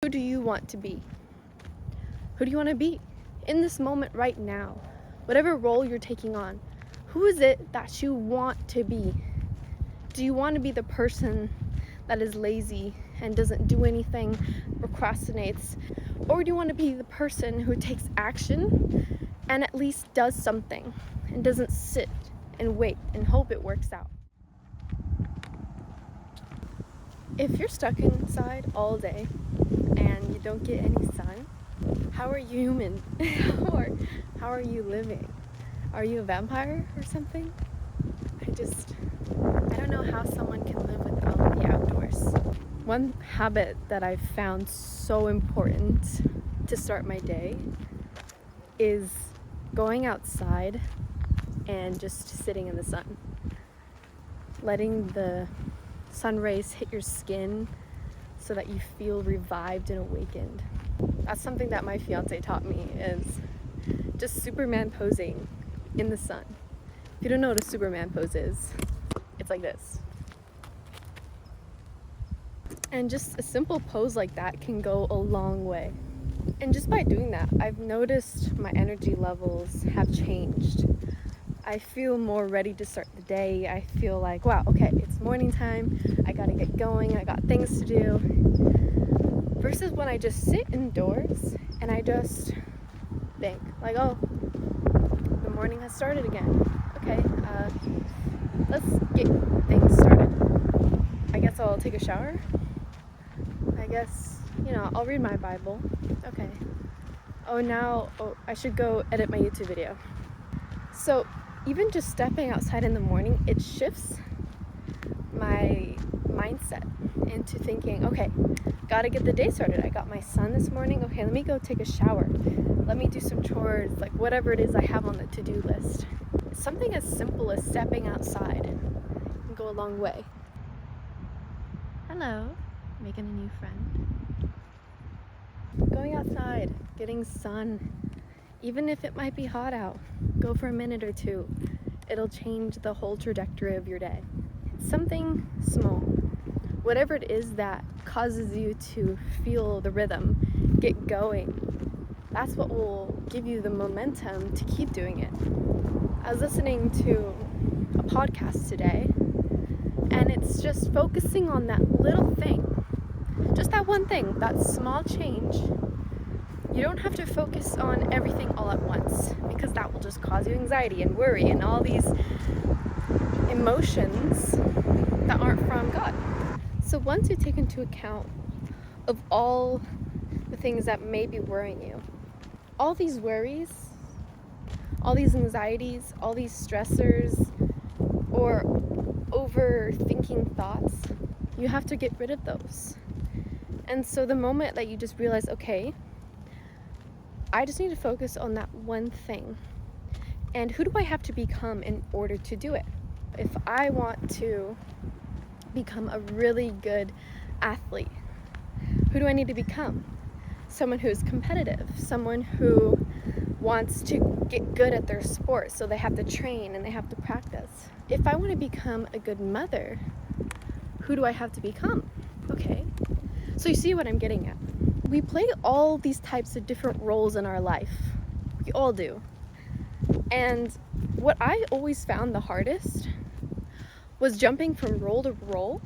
Who do you want to be? Who do you want to be in this moment right now? Whatever role you're taking on, who is it that you want to be? Do you want to be the person that is lazy and doesn't do anything, procrastinates? Or do you want to be the person who takes action and at least does something and doesn't sit and wait and hope it works out? If you're stuck inside all day and you don't get any sun, how are you human? Or how are you living? Are you a vampire or something? I don't know how someone can live without the outdoors. One habit that I've found so important to start my day is going outside and just sitting in the sun. Letting the sun rays hit your skin so that you feel revived and awakened. That's something that my fiance taught me, is just Superman posing in the sun. If you don't know what a Superman pose is, it's like this. And just a simple pose like that can go a long way. And just by doing that, I've noticed my energy levels have changed. I feel more ready to start the day. I feel like, wow, okay, it's morning time. I gotta get going. I got things to do. Versus when I just sit indoors and I just think, like, oh, the morning has started again. Okay, let's get things started. I guess I'll take a shower. I guess, I'll read my Bible. Okay. I should go edit my YouTube video. So even just stepping outside in the morning, it shifts my mindset into thinking, okay, gotta get the day started. I got my sun this morning. Okay, let me go take a shower. Let me do some chores, like whatever it is I have on the to-do list. Something as simple as stepping outside can go a long way. Hello, making a new friend. Going outside, getting sun, even if it might be hot out, go for a minute or two. It'll change the whole trajectory of your day. Something small, whatever it is that causes you to feel the rhythm, get going. That's what will give you the momentum to keep doing it. I was listening to a podcast today, and it's just focusing on that little thing, just that one thing, that small change. You don't have to focus on everything all at once, because that will just cause you anxiety and worry and all these emotions that aren't from God. So once you take into account of all the things that may be worrying you, all these worries, all these anxieties, all these stressors, or overthinking thoughts, you have to get rid of those. And so the moment that you just realize, okay, I just need to focus on that one thing. And who do I have to become in order to do it? If I want to become a really good athlete, who do I need to become? Someone who's competitive, someone who wants to get good at their sport, so they have to train and they have to practice. If I want to become a good mother, who do I have to become? Okay, so you see what I'm getting at. We play all these types of different roles in our life. We all do. And what I always found the hardest was jumping from role to role,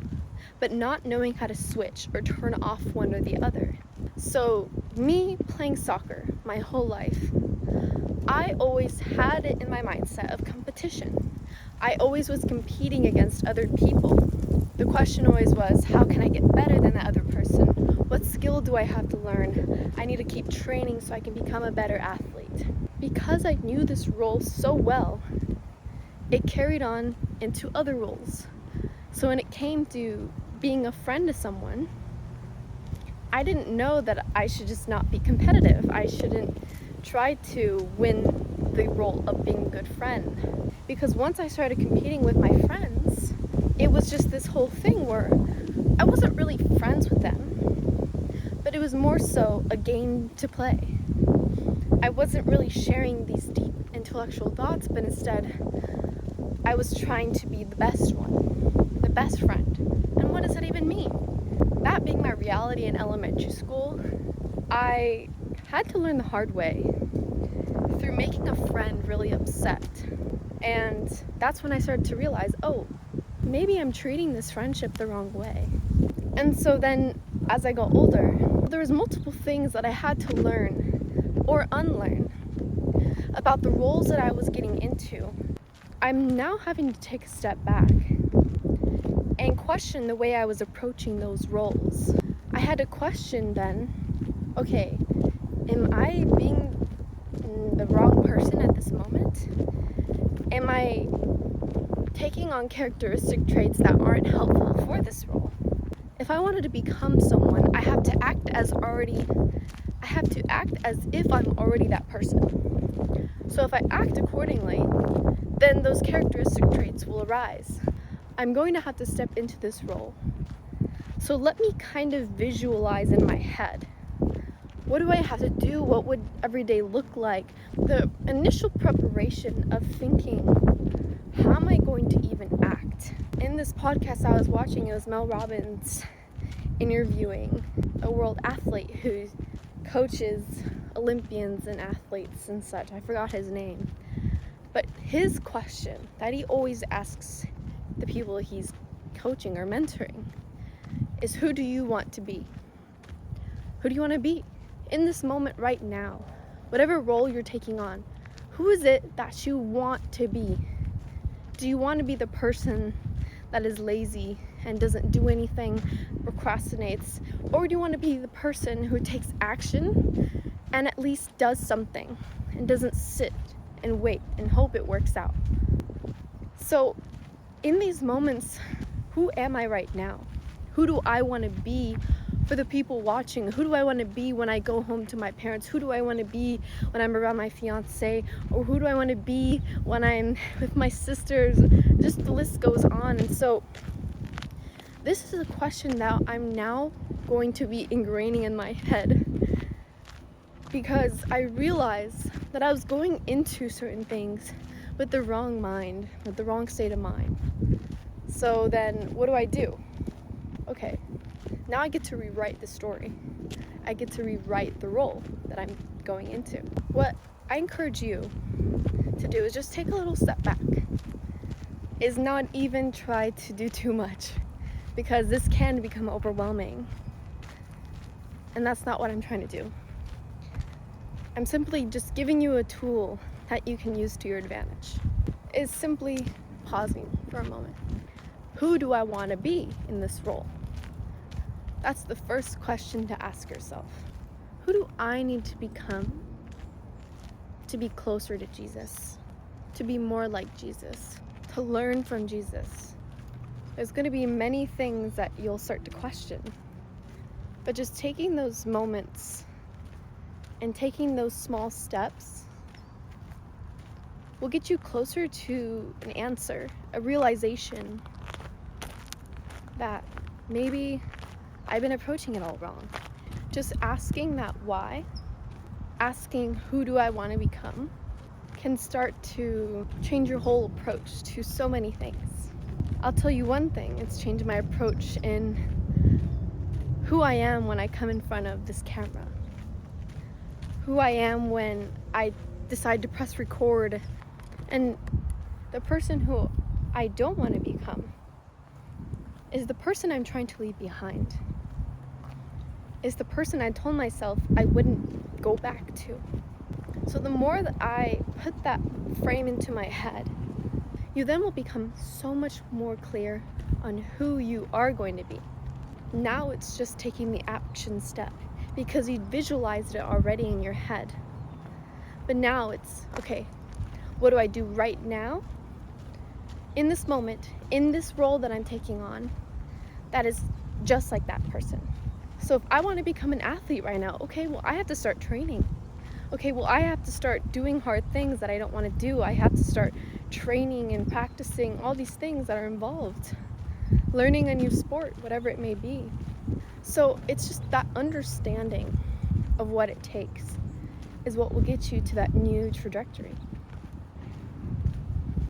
but not knowing how to switch or turn off one or the other. So me playing soccer my whole life, I always had it in my mindset of competition. I always was competing against other people. The question always was, how can I get better than that other person? What skill do I have to learn? I need to keep training so I can become a better athlete. Because I knew this role so well, it carried on into other roles. So when it came to being a friend to someone, I didn't know that I should just not be competitive. I shouldn't try to win the role of being a good friend. Because once I started competing with my friends, it was just this whole thing where I wasn't really friends with them, but it was more so a game to play. I wasn't really sharing these deep intellectual thoughts, but instead I was trying to be the best one, the best friend. And what does that even mean? that being my reality in elementary school, I had to learn the hard way through making a friend really upset. And that's when I started to realize, oh, maybe I'm treating this friendship the wrong way. And so then as I got older, there was multiple things that I had to learn or unlearn about the roles that I was getting into. I'm now having to take a step back and question the way I was approaching those roles. I had to question then, okay, am I being the wrong person at this moment? Am I taking on characteristic traits that aren't helpful for this role? If I wanted to become someone, I have to act as if I'm already that person. So if I act accordingly, then those characteristic traits will arise. I'm going to have to step into this role. So let me kind of visualize in my head. What do I have to do? What would every day look like? The initial preparation of thinking, how am I going to even act? In this podcast I was watching, it was Mel Robbins interviewing a world athlete who coaches Olympians and athletes and such. I forgot his name. But his question that he always asks the people he's coaching or mentoring is, who do you want to be? Who do you want to be? In this moment right now, whatever role you're taking on, who is it that you want to be? Do you want to be the person that is lazy and doesn't do anything, procrastinates? Or do you want to be the person who takes action and at least does something and doesn't sit and wait and hope it works out? So in these moments, who am I right now? Who do I want to be for the people watching? Who do I want to be when I go home to my parents? Who do I want to be when I'm around my fiance? Or who do I want to be when I'm with my sisters? Just the list goes on. And so this is a question that I'm now going to be ingraining in my head, because I realized that I was going into certain things with the wrong mind, with the wrong state of mind. So then what do? Okay, now I get to rewrite the story. I get to rewrite the role that I'm going into. What I encourage you to do is just take a little step back. Is not even try to do too much, because this can become overwhelming. And that's not what I'm trying to do. I'm simply just giving you a tool that you can use to your advantage. Is simply pausing for a moment. Who do I want to be in this role? That's the first question to ask yourself. Who do I need to become to be closer to Jesus, to be more like Jesus, to learn from Jesus? There's going to be many things that you'll start to question, but just taking those moments and taking those small steps will get you closer to an answer, a realization that maybe I've been approaching it all wrong. Just asking that why, asking who do I want to become, can start to change your whole approach to so many things. I'll tell you one thing, it's changed my approach in who I am when I come in front of this camera. Who I am when I decide to press record, and the person who I don't want to become is the person I'm trying to leave behind, is the person I told myself I wouldn't go back to. So the more that I put that frame into my head, you then will become so much more clear on who you are going to be. Now it's just taking the action step, because you visualized it already in your head. But now it's, okay, what do I do right now? In this moment, in this role that I'm taking on, that is just like that person. So if I want to become an athlete right now, okay, well, I have to start training. Okay, well, I have to start doing hard things that I don't want to do. I have to start training and practicing all these things that are involved. Learning a new sport, whatever it may be. So it's just that understanding of what it takes is what will get you to that new trajectory.